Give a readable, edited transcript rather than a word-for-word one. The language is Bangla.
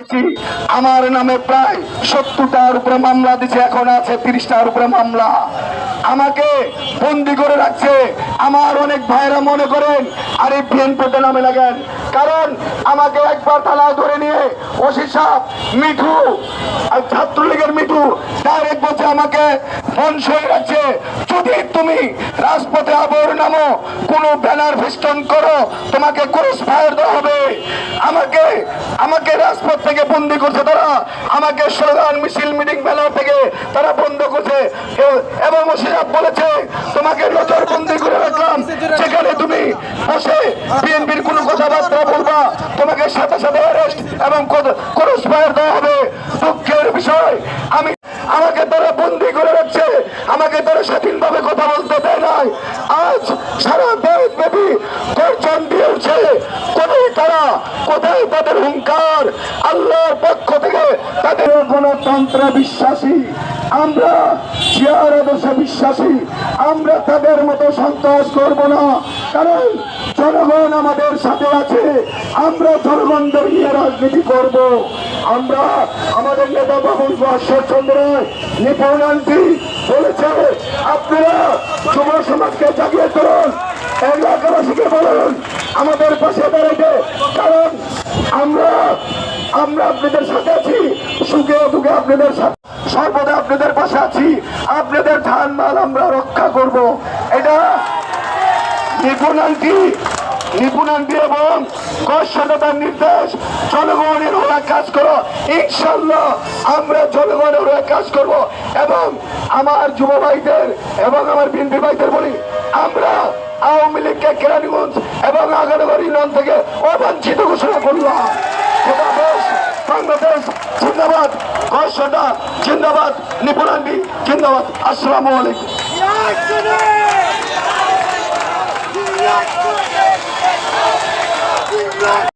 দেখছি আমার নামে প্রায় 70টার উপরে মামলা দিচ্ছে, এখন আছে 30টার উপরে মামলা। আমাকে বন্দি করে রাখছে। আমার অনেক ভাইরা মনে করেন আরে বিএনপিতে নামে লাগেন, কারণ আমাকে একবার থানায় ধরে নিয়ে ওসি সাহেব মিঠু আর ছাত্রলীগের মিঠু ডাইরেক্ট বলছে আমাকে বন্ধ রাখছে, যদি তুমি রাজপথে আবার নামো কোনো ব্যানার ফেস্টন করো তোমাকে ক্রস ফায়ার দেওয়া হবে। আমাকে রাজপথ থেকে বন্দি করছে তারা, আমাকে স্লোগান মিছিল মিটিং ব্যানার থেকে তারা বন্ধ করছে এবং ওসি সাহেব বলেছে তোমাকে নজরবন্দি করে রাখলাম, সেখানে তুমি বসে বিএনপির কোনো কথাবার্তা বলবা তোমাকে সাথে সাথে অ্যারেস্ট এবং ক্রস ফায়ার দেওয়া হবে। দুঃখের বিষয় আমাকে তারা বন্দি করে রাখছে, আমাকে তারা স্বাধীনভাবে কথা বলতে দেয় নাই। আজ সারা দেশ ব্যাপী গর্জন দিয়ে উঠছে, কোথায় তাদের হুঙ্কার? আল্লাহর পক্ষ থেকে তাদের গণতন্ত্রে বিশ্বাসী আমরা, জিয়ার আদর্শে বিশ্বাসী আমরা, তাদের মতো সন্ত্রাস করব না, কারণ জনগণ আমাদের সাথে আছে। আমরা জনগণদের নিয়ে রাজনীতি করব। আমরা আমাদের নেতা বাবুল ঈশ্বরচন্দ্র নিপুণ আন্টি বলেছে আপনারা যুব সমাজকে জাগিয়ে তুলুন, এলাকাবাসীকে বলুন আমাদের পাশে দাঁড়াইতে, কারণ আমরা আপনাদের সাথে আছি, সুখে দুঃখে আপনাদের সাথে সর্বদা আপনাদের পাশে আছি। আপনাদের ধান মাল আমরা রক্ষা করব। এটা নিপুণ আন্টি এবং কর্ষদাতার নির্দেশ, জনগণের ওরা কাজ করো। ইনশাল্লাহ আমরা জনগণের ওরা কাজ করব। এবং আমার যুব ভাইদের এবং আমার বিএনপি ভাইদের বলি, আমরা আওয়ামী লীগকে কেরানীগঞ্জ এবং আগারগাঁও ইউনিয়ন থেকে অবাঞ্ছিত ঘোষণা করলাম। বাংলাদেশ জিন্দাবাদ, কর্ষদা জিন্দাবাদ, নিপুণ আন্টি জিন্দাবাদ। আসসালামু আলাইকুম।